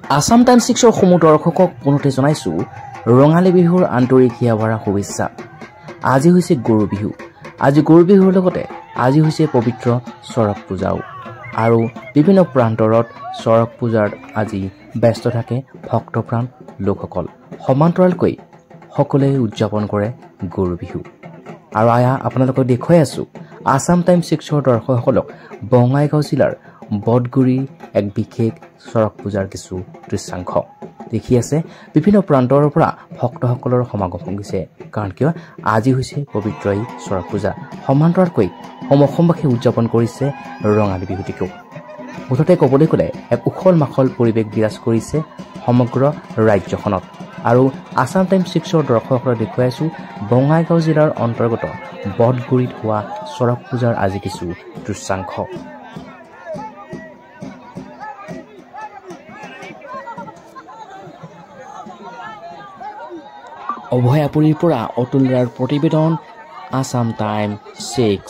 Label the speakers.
Speaker 1: Assam times 6ৰ সমূহ দৰ্শকক পুনতে জনাইছোঁ ৰঙালী বিহুৰ আন্তৰিক হিয়াভৰা শুভেচ্ছা। আজি হৈছে গৰু বিহু। আজি গৰু বিহুৰ লগতে আজি হৈছে পবিত্ৰ চৰক পূজাও আৰু বিভিন্ন প্ৰান্তৰত চৰক পূজাত আজি ব্যস্ত থাকে ভক্তপ্ৰাণ লোকসকল। সমান্তৰালকৈ সকলোৱে উদযাপন কৰে গৰু বিহু। আৰু আপোনালোকক দেখুৱাই আছোঁ আসাম টাইমছ 6ৰ দৰ্শকসকলক বঙাইগাঁও জিলাৰ বটগুৰিৰ এক বিশেষ চৰক পূজাৰ কিছু দৃশ্যাংশ দেখি আছে। বিভিন্ন প্ৰান্তৰ পৰা ভক্তসকলৰ সমাগম হৈছে, কাৰণ কিয় আজি হৈছে পবিত্ৰ এই চৰক পূজা। সমান্তৰালকৈ অসমবাসীয়ে উদযাপন কৰিছে ৰঙালী বিহুটিকো। মুঠতে ক'বলৈ গ'লে এক উখল মাখল পৰিৱেশ বিৰাজ কৰিছে সমগ্ৰ ৰাজ্যখনত। আৰু আসাম টাইমছ 6ৰ দৰ্শকসকলক দেখুৱাইছোঁ বঙাইগাঁও জিলাৰ অন্তৰ্গত বটগুৰিত হোৱা চৰক পূজাৰ আজি কিছু দৃশ্যাংশ। অভয়াপুৰীৰ পৰা অতুল ৰায়ৰ প্ৰতিবেদন, আসাম টাইমছ 6।